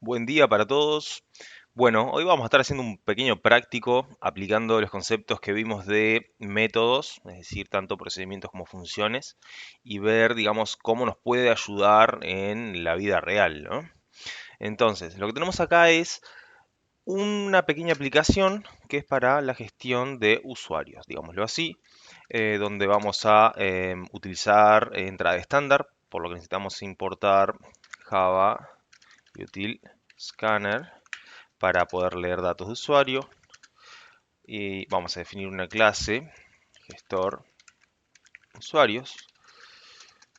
Buen día para todos. Bueno, hoy vamos a estar haciendo un pequeño práctico aplicando los conceptos que vimos de métodos, es decir, tanto procedimientos como funciones, y ver, digamos, cómo nos puede ayudar en la vida real, ¿no? Entonces, lo que tenemos acá es una pequeña aplicación que es para la gestión de usuarios, digámoslo así, donde vamos a utilizar entrada estándar, por lo que necesitamos importar Java Util Scanner para poder leer datos de usuario y vamos a definir una clase gestor usuarios,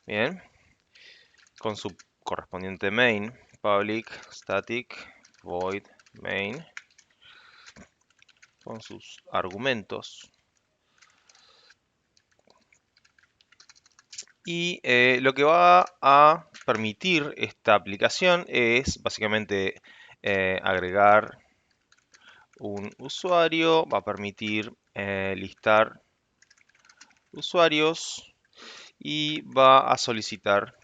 bien, con su correspondiente main, public static void main, con sus argumentos. Y lo que va a permitir esta aplicación es básicamente agregar un usuario, va a permitir listar usuarios y va a solicitar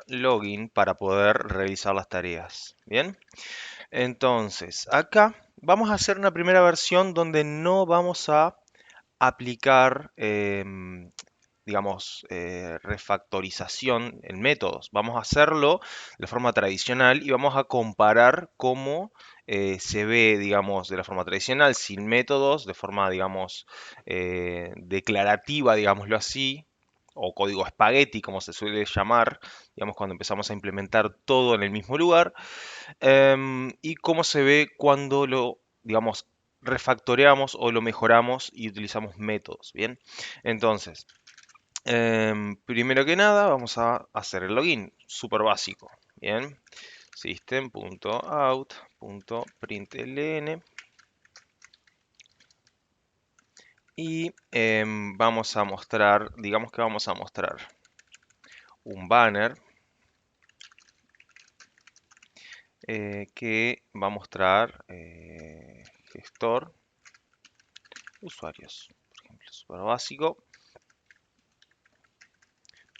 login para poder realizar las tareas. Bien, entonces acá vamos a hacer una primera versión donde no vamos a aplicar, digamos, refactorización en métodos. Vamos a hacerlo de forma tradicional y vamos a comparar cómo se ve, digamos, de la forma tradicional, sin métodos, de forma, digamos, declarativa, digámoslo así, o código espagueti, como se suele llamar, digamos, cuando empezamos a implementar todo en el mismo lugar, y cómo se ve cuando lo, digamos, refactoreamos o lo mejoramos y utilizamos métodos, ¿bien? Entonces, primero que nada, vamos a hacer el login, súper básico, ¿bien? System.out.println y vamos a mostrar, digamos que vamos a mostrar un banner que va a mostrar gestor usuarios, por ejemplo, súper básico,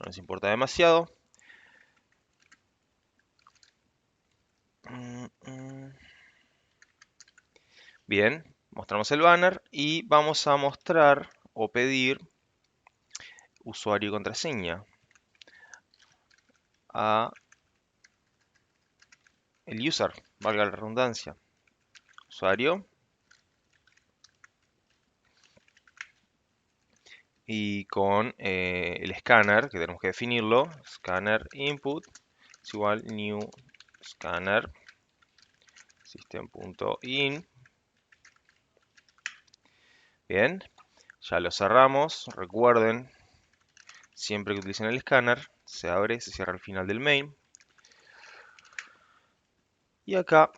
no nos importa demasiado. Mm, mm. Bien, mostramos el banner y vamos a mostrar o pedir usuario y contraseña a el user, valga la redundancia. Usuario y con el escáner, que tenemos que definirlo, scanner input es igual new scanner system.in. Bien, ya lo cerramos. Recuerden, siempre que utilicen el escáner, se abre, se cierra al final del main. Y acá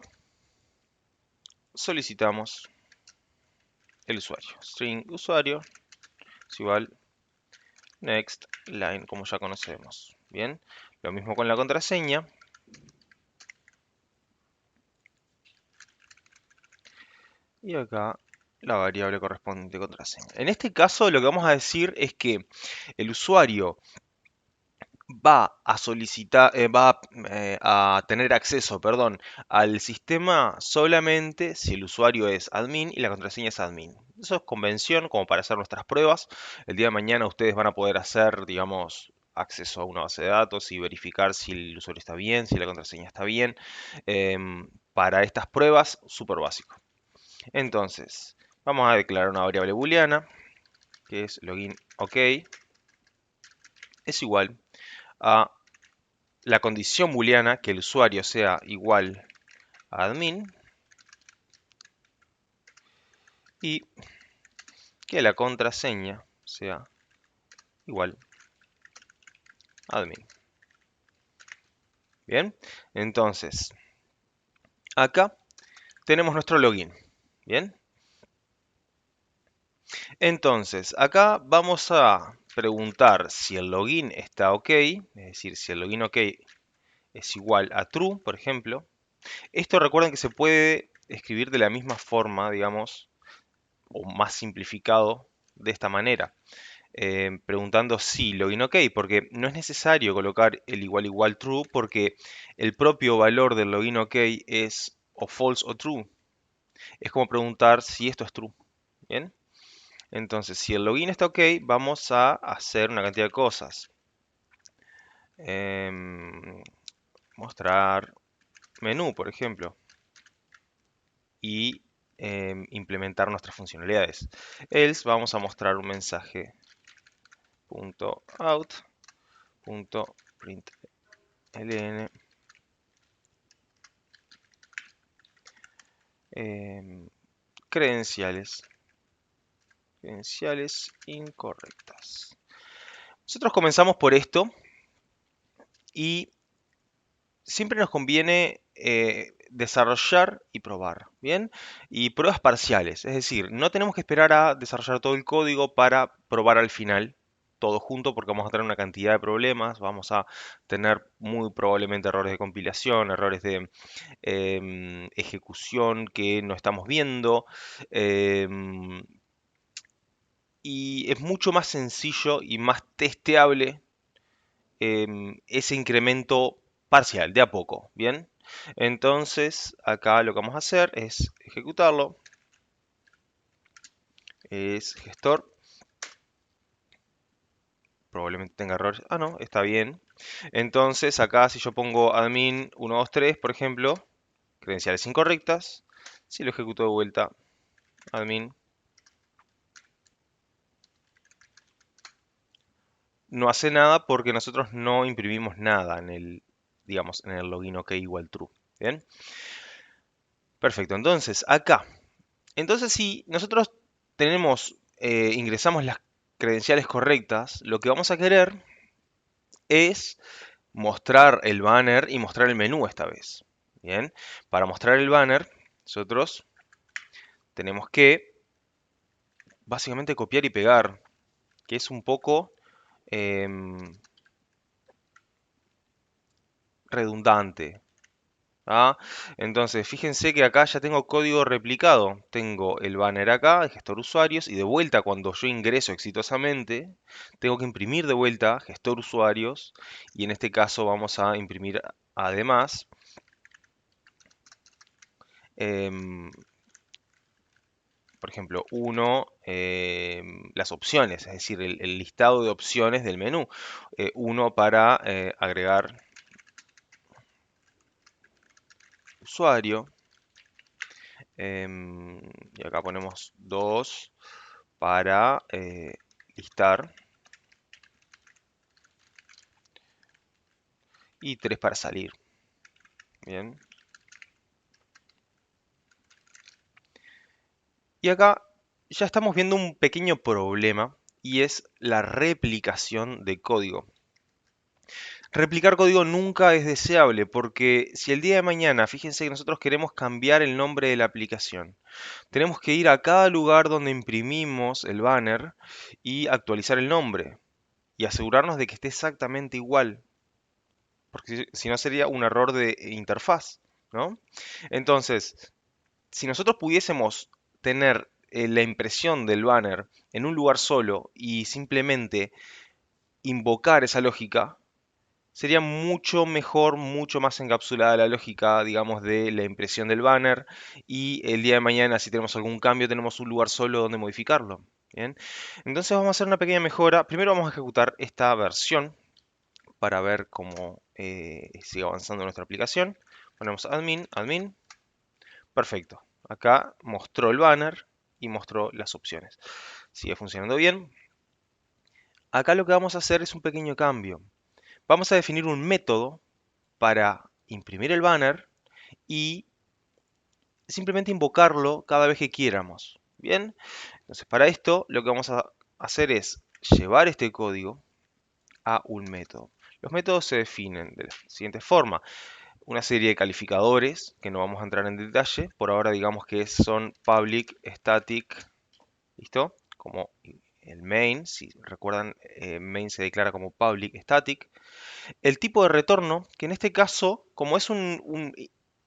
solicitamos el usuario. String usuario es igual next line, como ya conocemos. Bien, lo mismo con la contraseña. Y acá la variable correspondiente contraseña. En este caso lo que vamos a decir es que el usuario va a solicitar, a tener acceso, perdón, al sistema solamente si el usuario es admin y la contraseña es admin. Eso es convención como para hacer nuestras pruebas. El día de mañana ustedes van a poder hacer, digamos, acceso a una base de datos y verificar si el usuario está bien, si la contraseña está bien. Para estas pruebas, súper básico. Entonces, vamos a declarar una variable booleana, que es login ok, es igual a la condición booleana que el usuario sea igual a admin y que la contraseña sea igual a admin. Bien, entonces acá tenemos nuestro login. Bien, entonces acá vamos a preguntar si el login está ok, es decir, si el login ok es igual a true, por ejemplo. Esto recuerden que se puede escribir de la misma forma, digamos, o más simplificado de esta manera. preguntando si login OK, porque no es necesario colocar el igual igual true, porque el propio valor del login OK es o false o true. Es como preguntar si esto es true. Bien. Entonces, si el login está OK, vamos a hacer una cantidad de cosas. Mostrar menú, por ejemplo, y implementar nuestras funcionalidades. Else vamos a mostrar un mensaje .out.println credenciales incorrectas. Nosotros comenzamos por esto y siempre nos conviene desarrollar y probar, ¿bien? Y pruebas parciales, es decir, no tenemos que esperar a desarrollar todo el código para probar al final todo junto porque vamos a tener una cantidad de problemas, vamos a tener muy probablemente errores de compilación, errores de ejecución que no estamos viendo, y es mucho más sencillo y más testeable ese incremento parcial, de a poco, ¿bien? Entonces, acá lo que vamos a hacer es ejecutarlo, es gestor, probablemente tenga errores, no, está bien. Entonces, acá si yo pongo admin 123, por ejemplo, credenciales incorrectas, si lo ejecuto de vuelta, admin, no hace nada porque nosotros no imprimimos nada en el, digamos, en el login OK igual true, ¿bien? Perfecto, entonces acá. Entonces, si nosotros ingresamos las credenciales correctas, lo que vamos a querer es mostrar el banner y mostrar el menú esta vez. Bien, para mostrar el banner, nosotros tenemos que básicamente copiar y pegar, que es un poco redundante. ¿Ah? Entonces, fíjense que acá ya tengo código replicado. Tengo el banner acá, el gestor usuarios, y de vuelta cuando yo ingreso exitosamente, tengo que imprimir de vuelta gestor usuarios, y en este caso vamos a imprimir además em, por ejemplo, las opciones, es decir, el listado de opciones del menú. Uno para agregar usuario. Y acá ponemos dos para listar y 3 para salir. Bien. Y acá ya estamos viendo un pequeño problema y es la replicación de código. Replicar código nunca es deseable porque si el día de mañana, fíjense que nosotros queremos cambiar el nombre de la aplicación, tenemos que ir a cada lugar donde imprimimos el banner y actualizar el nombre y asegurarnos de que esté exactamente igual, porque si no sería un error de interfaz, ¿no? Entonces, si nosotros pudiésemos tener la impresión del banner en un lugar solo y simplemente invocar esa lógica, sería mucho mejor, mucho más encapsulada la lógica, digamos, de la impresión del banner y el día de mañana, si tenemos algún cambio, tenemos un lugar solo donde modificarlo. Bien, entonces vamos a hacer una pequeña mejora. Primero vamos a ejecutar esta versión para ver cómo sigue avanzando nuestra aplicación. Ponemos admin, admin. Perfecto. Acá mostró el banner y mostró las opciones. Sigue funcionando bien. Acá lo que vamos a hacer es un pequeño cambio. Vamos a definir un método para imprimir el banner y simplemente invocarlo cada vez que quieramos. Bien, entonces para esto lo que vamos a hacer es llevar este código a un método. Los métodos se definen de la siguiente forma. Una serie de calificadores que no vamos a entrar en detalle. Por ahora digamos que son public, static, ¿listo? Como el main, si recuerdan, main se declara como public, static. El tipo de retorno, que en este caso, como es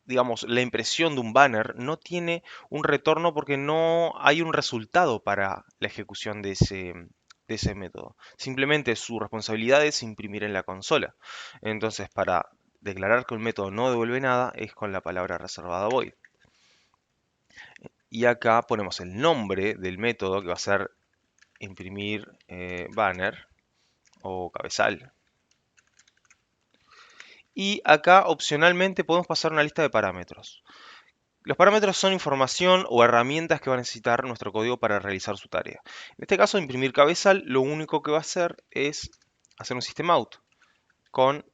digamos, la impresión de un banner, no tiene un retorno porque no hay un resultado para la ejecución de ese método. Simplemente su responsabilidad es imprimir en la consola. Entonces, para declarar que un método no devuelve nada, es con la palabra reservada void. Y acá ponemos el nombre del método, que va a ser imprimir banner o cabezal. Y acá opcionalmente podemos pasar una lista de parámetros. Los parámetros son información o herramientas que va a necesitar nuestro código para realizar su tarea. En este caso, imprimir cabezal, lo único que va a hacer es hacer un system out con,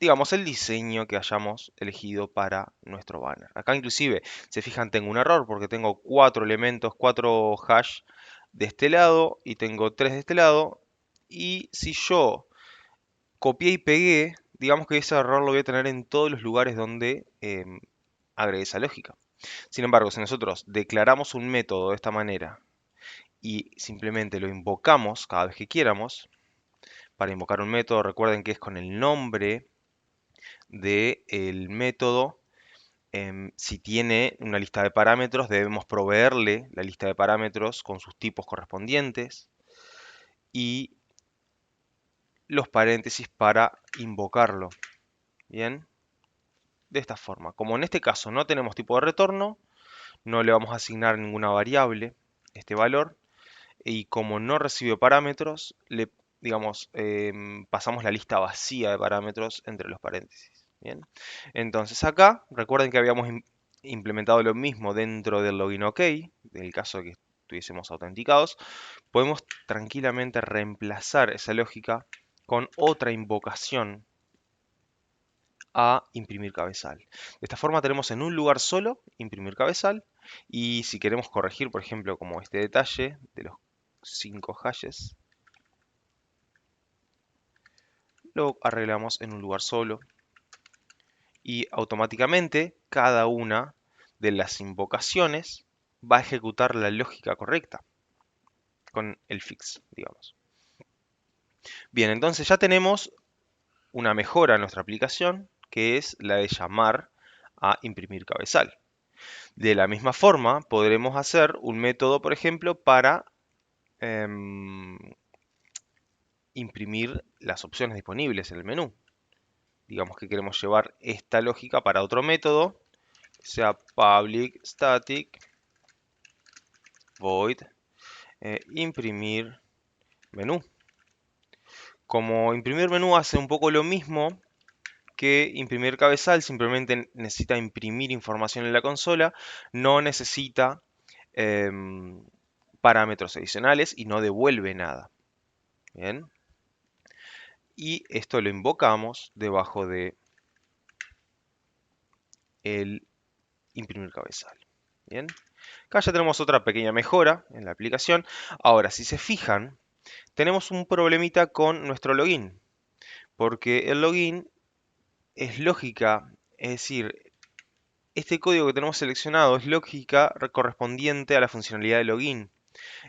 digamos, el diseño que hayamos elegido para nuestro banner. Acá inclusive, se fijan, tengo un error porque tengo 4 elementos, 4 hash de este lado y tengo 3 de este lado. Y si yo copié y pegué, digamos que ese error lo voy a tener en todos los lugares donde agregue esa lógica. Sin embargo, si nosotros declaramos un método de esta manera y simplemente lo invocamos cada vez que quieramos, para invocar un método recuerden que es con el nombre del método. Si tiene una lista de parámetros, debemos proveerle la lista de parámetros con sus tipos correspondientes y los paréntesis para invocarlo. Bien, de esta forma. Como en este caso no tenemos tipo de retorno, no le vamos a asignar ninguna variable este valor, y como no recibe parámetros, le, digamos, pasamos la lista vacía de parámetros entre los paréntesis. Bien, entonces acá recuerden que habíamos implementado lo mismo dentro del login OK, del caso de que estuviésemos autenticados. Podemos tranquilamente reemplazar esa lógica con otra invocación a imprimir cabezal. De esta forma tenemos en un lugar solo imprimir cabezal, y si queremos corregir, por ejemplo, como este detalle de los 5 hashes, lo arreglamos en un lugar solo y automáticamente cada una de las invocaciones va a ejecutar la lógica correcta con el fix, digamos. Bien, entonces ya tenemos una mejora en nuestra aplicación, que es la de llamar a imprimir cabezal. De la misma forma, podremos hacer un método, por ejemplo, para em, imprimir las opciones disponibles en el menú. Digamos que queremos llevar esta lógica para otro método, sea public static void imprimir menú. Como imprimir menú hace un poco lo mismo que imprimir cabezal, simplemente necesita imprimir información en la consola, no necesita em, parámetros adicionales y no devuelve nada. Bien. Y esto lo invocamos debajo de el imprimir cabezal. Bien. Acá ya tenemos otra pequeña mejora en la aplicación. Ahora, si se fijan, tenemos un problemita con nuestro login, porque el login es lógica, es decir, este código que tenemos seleccionado es lógica correspondiente a la funcionalidad de login,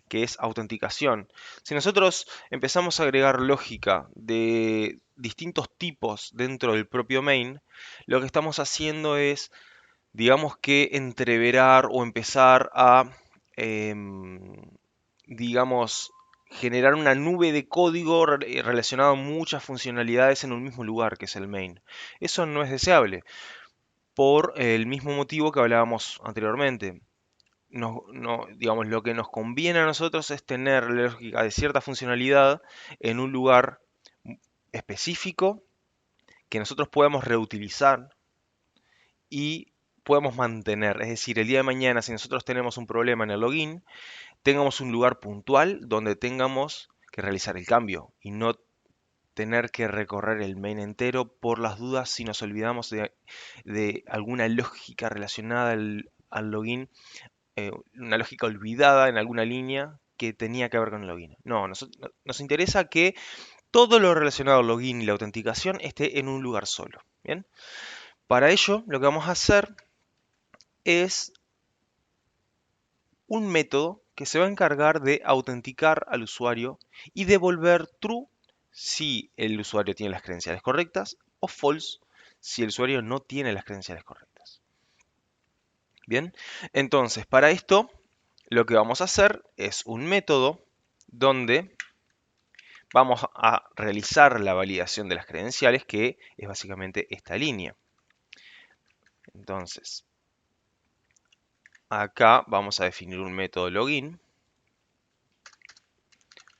que es autenticación. Si nosotros empezamos a agregar lógica de distintos tipos dentro del propio main, lo que estamos haciendo es, digamos que entreverar o empezar a, em, digamos, generar una nube de código relacionado a muchas funcionalidades en un mismo lugar, que es el main. Eso no es deseable, por el mismo motivo que hablábamos anteriormente. Digamos, lo que nos conviene a nosotros es tener la lógica de cierta funcionalidad en un lugar específico que nosotros podamos reutilizar y podemos mantener. Es decir, el día de mañana, si nosotros tenemos un problema en el login, tengamos un lugar puntual donde tengamos que realizar el cambio y no tener que recorrer el main entero por las dudas si nos olvidamos de alguna lógica relacionada al login, una lógica olvidada en alguna línea que tenía que ver con el login. No, nos interesa que todo lo relacionado al login y la autenticación esté en un lugar solo. Bien, para ello lo que vamos a hacer es un método que se va a encargar de autenticar al usuario y devolver true si el usuario tiene las credenciales correctas o false si el usuario no tiene las credenciales correctas. Bien, entonces para esto lo que vamos a hacer es un método donde vamos a realizar la validación de las credenciales, que es básicamente esta línea. Entonces, acá vamos a definir un método login,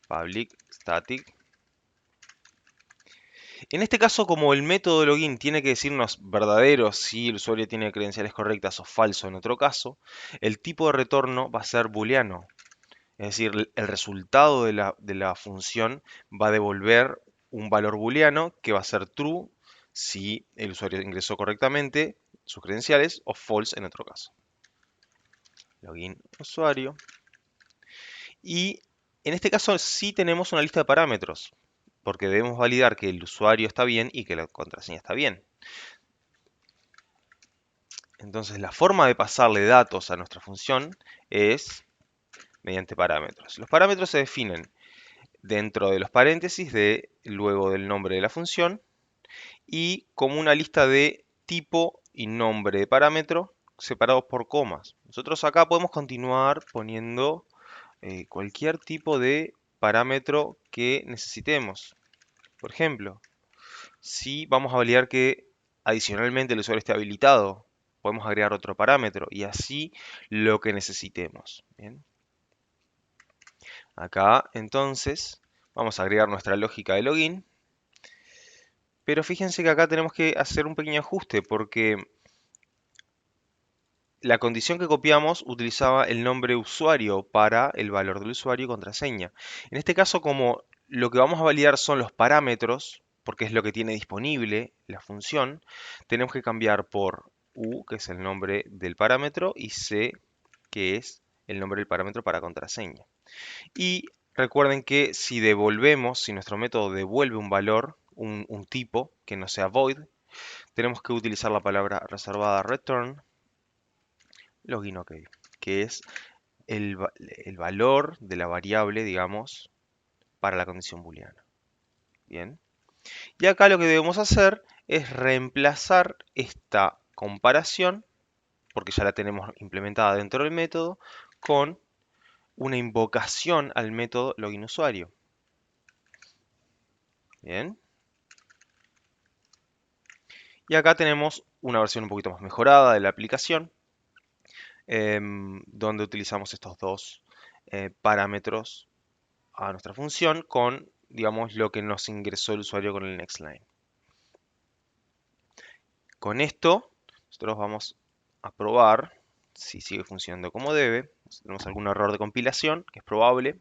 public static. En este caso, como el método login tiene que decirnos verdadero si el usuario tiene credenciales correctas o falso en otro caso, el tipo de retorno va a ser booleano. Es decir, el resultado de la función va a devolver un valor booleano que va a ser true si el usuario ingresó correctamente sus credenciales o false en otro caso. Login usuario. Y en este caso sí tenemos una lista de parámetros, porque debemos validar que el usuario está bien y que la contraseña está bien. Entonces la forma de pasarle datos a nuestra función es mediante parámetros. Los parámetros se definen dentro de los paréntesis luego del nombre de la función y como una lista de tipo y nombre de parámetro separados por comas. Nosotros acá podemos continuar poniendo cualquier tipo de parámetro que necesitemos. Por ejemplo, si vamos a validar que adicionalmente el usuario esté habilitado, podemos agregar otro parámetro y así lo que necesitemos. Bien. Acá entonces vamos a agregar nuestra lógica de login, pero fíjense que acá tenemos que hacer un pequeño ajuste porque la condición que copiamos utilizaba el nombre usuario para el valor del usuario y contraseña. En este caso, como lo que vamos a validar son los parámetros, porque es lo que tiene disponible la función, tenemos que cambiar por u, que es el nombre del parámetro, y c, que es el nombre del parámetro para contraseña. Y recuerden que si nuestro método devuelve un valor, un tipo que no sea void, tenemos que utilizar la palabra reservada return login OK, que es el valor de la variable, digamos, para la condición booleana. Bien. Y acá lo que debemos hacer es reemplazar esta comparación, porque ya la tenemos implementada dentro del método, con una invocación al método login usuario. Bien. Y acá tenemos una versión un poquito más mejorada de la aplicación, donde utilizamos estos dos parámetros a nuestra función con, digamos, lo que nos ingresó el usuario con el next line. Con esto, nosotros vamos a probar si sigue funcionando como debe. Si tenemos algún error de compilación, que es probable.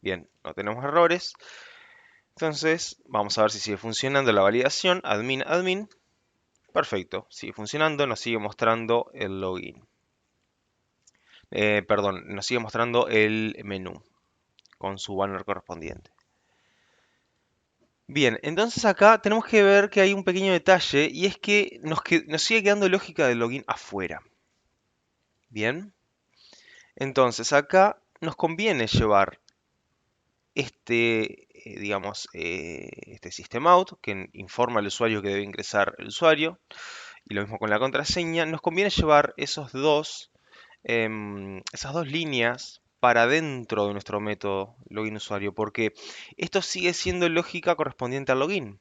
Bien, no tenemos errores. Entonces, vamos a ver si sigue funcionando la validación. Admin, admin. Perfecto, sigue funcionando, nos sigue mostrando el login. Perdón, nos sigue mostrando el menú con su banner correspondiente. Bien, entonces acá tenemos que ver que hay un pequeño detalle y es que nos sigue quedando lógica de login afuera. Bien, entonces acá nos conviene llevar digamos, este system out que informa al usuario que debe ingresar el usuario y lo mismo con la contraseña. Nos conviene llevar esas dos líneas para dentro de nuestro método login usuario porque esto sigue siendo lógica correspondiente al login.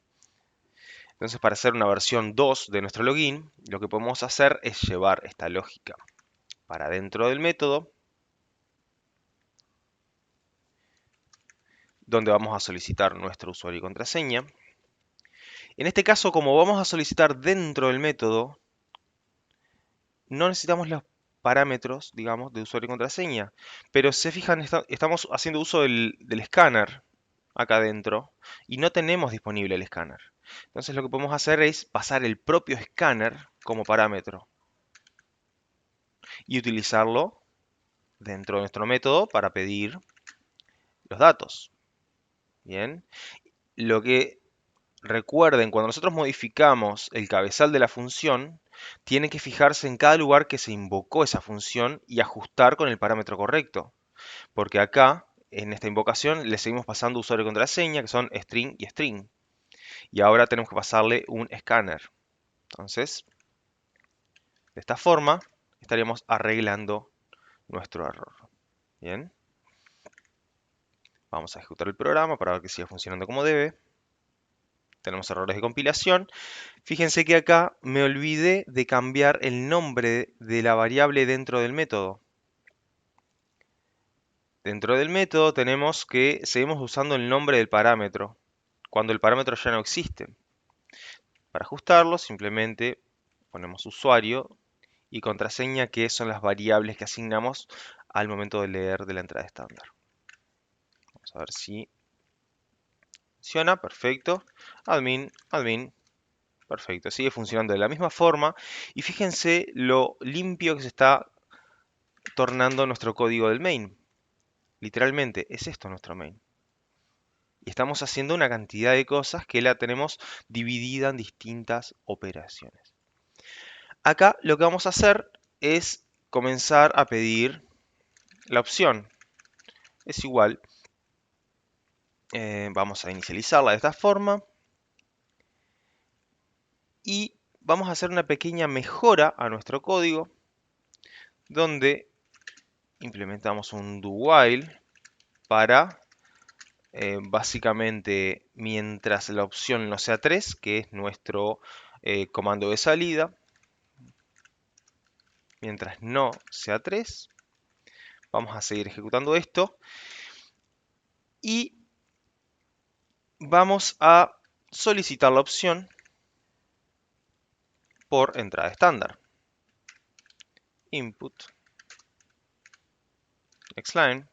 Entonces, para hacer una versión 2 de nuestro login, lo que podemos hacer es llevar esta lógica para dentro del método, donde vamos a solicitar nuestro usuario y contraseña. En este caso, como vamos a solicitar dentro del método, no necesitamos los parámetros, digamos, de usuario y contraseña. Pero se fijan, estamos haciendo uso del escáner acá adentro y no tenemos disponible el escáner. Entonces lo que podemos hacer es pasar el propio escáner como parámetro y utilizarlo dentro de nuestro método para pedir los datos. Bien, lo que recuerden, cuando nosotros modificamos el cabezal de la función, tienen que fijarse en cada lugar que se invocó esa función y ajustar con el parámetro correcto. Porque acá, en esta invocación, le seguimos pasando usuario y contraseña, que son string y string. Y ahora tenemos que pasarle un escáner. Entonces, de esta forma, estaríamos arreglando nuestro error. Bien, vamos a ejecutar el programa para ver que siga funcionando como debe. Tenemos errores de compilación. Fíjense que acá me olvidé de cambiar el nombre de la variable dentro del método. Dentro del método tenemos que seguimos usando el nombre del parámetro, cuando el parámetro ya no existe. Para ajustarlo, simplemente ponemos usuario y contraseña, que son las variables que asignamos al momento de leer de la entrada estándar. Vamos a ver si funciona. Perfecto. Admin, admin. Perfecto. Sigue funcionando de la misma forma. Y fíjense lo limpio que se está tornando nuestro código del main. Literalmente, es esto nuestro main. Y estamos haciendo una cantidad de cosas que la tenemos dividida en distintas operaciones. Acá lo que vamos a hacer es comenzar a pedir la opción. Es igual. Vamos a inicializarla de esta forma. Y vamos a hacer una pequeña mejora a nuestro código, donde implementamos un do while para básicamente, mientras la opción no sea 3, que es nuestro comando de salida, mientras no sea 3, vamos a seguir ejecutando esto y vamos a solicitar la opción por entrada estándar. Input, next line.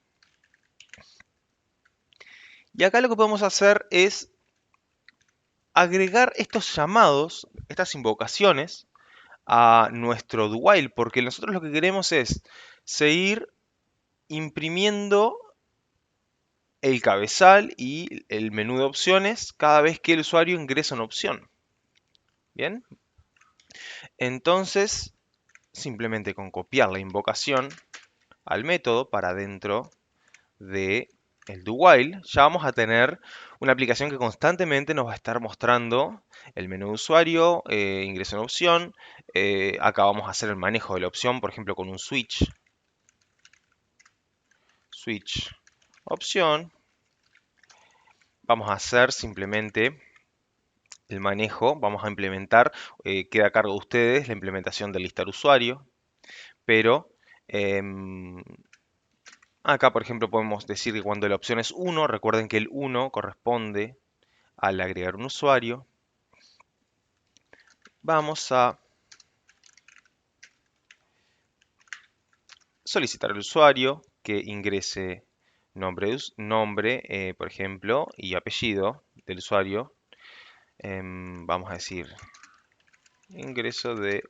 Y acá lo que podemos hacer es agregar estos llamados, estas invocaciones, a nuestro do while, porque nosotros lo que queremos es seguir imprimiendo el cabezal y el menú de opciones cada vez que el usuario ingresa una opción. Bien, entonces simplemente con copiar la invocación al método para dentro de el do while, ya vamos a tener una aplicación que constantemente nos va a estar mostrando el menú de usuario, ingreso en opción. Acá vamos a hacer el manejo de la opción, por ejemplo, con un switch. Switch opción. Vamos a hacer simplemente el manejo. Vamos a implementar, queda a cargo de ustedes la implementación del listar usuario. Pero acá, por ejemplo, podemos decir que cuando la opción es 1, recuerden que el 1 corresponde al agregar un usuario. Vamos a solicitar al usuario que ingrese nombre, por ejemplo, y apellido del usuario. Vamos a decir ingreso de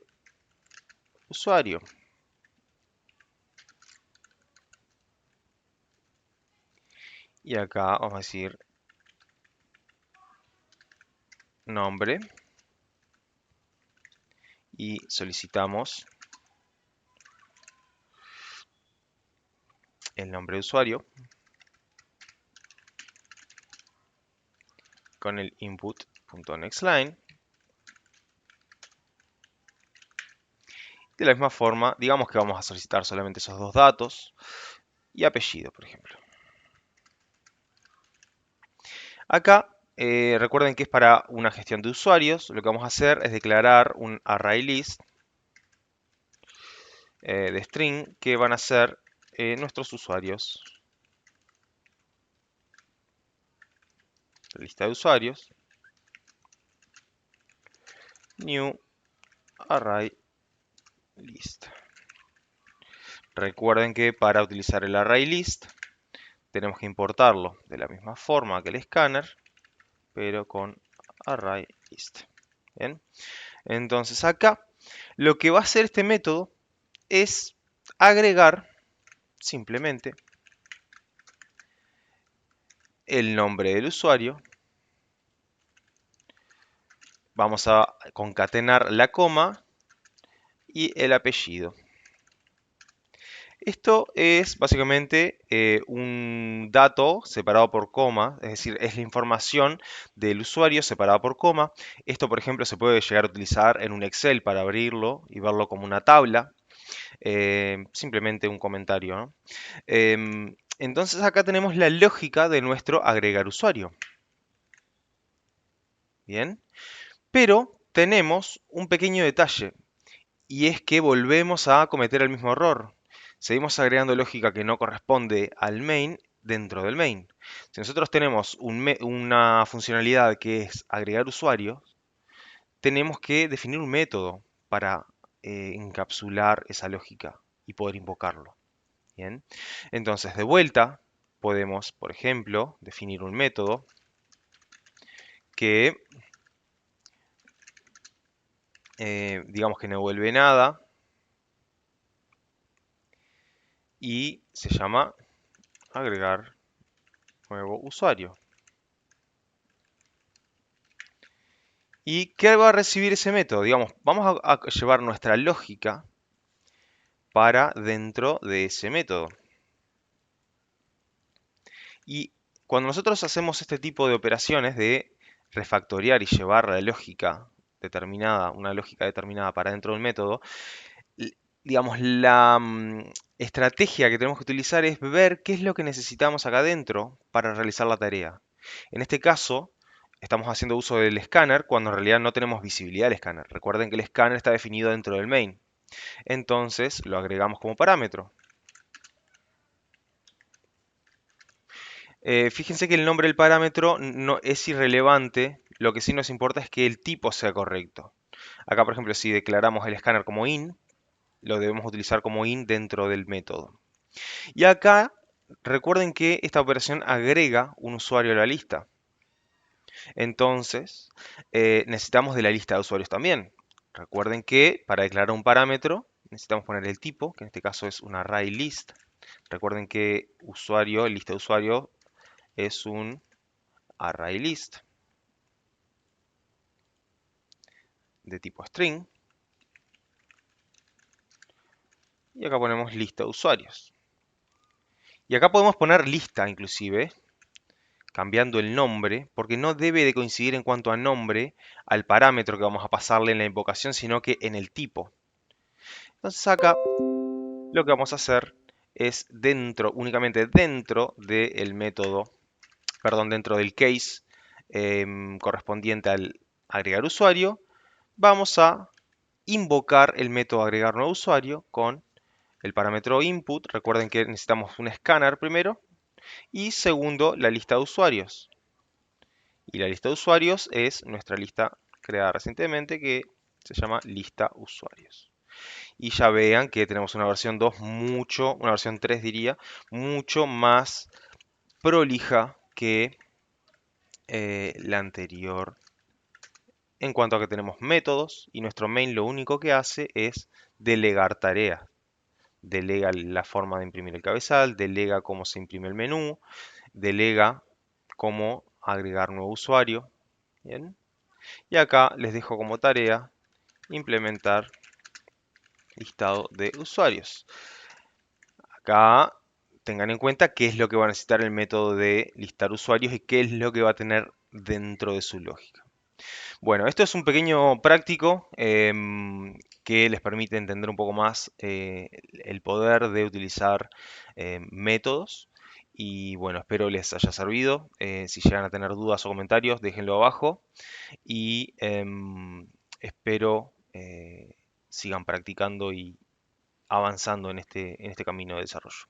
usuario. Y acá vamos a decir nombre. Y solicitamos el nombre de usuario con el input.nextLine. De la misma forma, digamos que vamos a solicitar solamente esos dos datos y apellido, por ejemplo. Acá, recuerden que es para una gestión de usuarios. Lo que vamos a hacer es declarar un ArrayList de string que van a ser nuestros usuarios. Lista de usuarios. New ArrayList. Recuerden que para utilizar el ArrayList tenemos que importarlo de la misma forma que el escáner, pero con ArrayList. Bien, entonces acá lo que va a hacer este método es agregar simplemente el nombre del usuario. Vamos a concatenar la coma y el apellido. Esto es básicamente un dato separado por coma, es decir, es la información del usuario separada por coma. Esto, por ejemplo, se puede llegar a utilizar en un Excel para abrirlo y verlo como una tabla. Simplemente un comentario, ¿no? Entonces acá tenemos la lógica de nuestro agregar usuario. Bien, pero tenemos un pequeño detalle y es que volvemos a cometer el mismo error. Seguimos agregando lógica que no corresponde al main dentro del main. Si nosotros tenemos una funcionalidad que es agregar usuarios, tenemos que definir un método para encapsular esa lógica y poder invocarlo. Bien, entonces de vuelta podemos, por ejemplo, definir un método que digamos que no devuelve nada y se llama agregar nuevo usuario. ¿Y qué va a recibir ese método? Digamos, vamos a llevar nuestra lógica para dentro de ese método. Y cuando nosotros hacemos este tipo de operaciones de refactorear y llevar la lógica determinada, una lógica determinada para dentro del método, digamos, la estrategia que tenemos que utilizar es ver qué es lo que necesitamos acá adentro para realizar la tarea. En este caso, estamos haciendo uso del escáner cuando en realidad no tenemos visibilidad del escáner. Recuerden que el escáner está definido dentro del main. Entonces lo agregamos como parámetro. Fíjense que el nombre del parámetro no es irrelevante. Lo que sí nos importa es que el tipo sea correcto. Acá, por ejemplo, si declaramos el escáner como in, lo debemos utilizar como in dentro del método. Y acá, recuerden que esta operación agrega un usuario a la lista. Entonces, necesitamos de la lista de usuarios también. Recuerden que para declarar un parámetro necesitamos poner el tipo, que en este caso es un array list. Recuerden que usuario, lista de usuario, es un array list de tipo string. Y acá ponemos lista de usuarios. Y acá podemos poner lista inclusive, cambiando el nombre, porque no debe de coincidir en cuanto a nombre al parámetro que vamos a pasarle en la invocación, sino que en el tipo. Entonces acá lo que vamos a hacer es únicamente dentro del método, perdón, dentro del case correspondiente al agregar usuario, vamos a invocar el método agregar nuevo usuario con el parámetro input. Recuerden que necesitamos un escáner primero y segundo la lista de usuarios. Y la lista de usuarios es nuestra lista creada recientemente que se llama lista usuarios. Y ya vean que tenemos una versión 2 una versión 3 diría, mucho más prolija que la anterior. En cuanto a que tenemos métodos y nuestro main lo único que hace es delegar tareas. Delega la forma de imprimir el cabezal, delega cómo se imprime el menú, delega cómo agregar nuevo usuario. Bien. Y acá les dejo como tarea implementar listado de usuarios. Acá tengan en cuenta qué es lo que va a necesitar el método de listar usuarios y qué es lo que va a tener dentro de su lógica. Bueno, esto es un pequeño práctico que les permite entender un poco más el poder de utilizar métodos. Y bueno, espero les haya servido. Si llegan a tener dudas o comentarios, déjenlo abajo. Y espero sigan practicando y avanzando en este camino de desarrollo.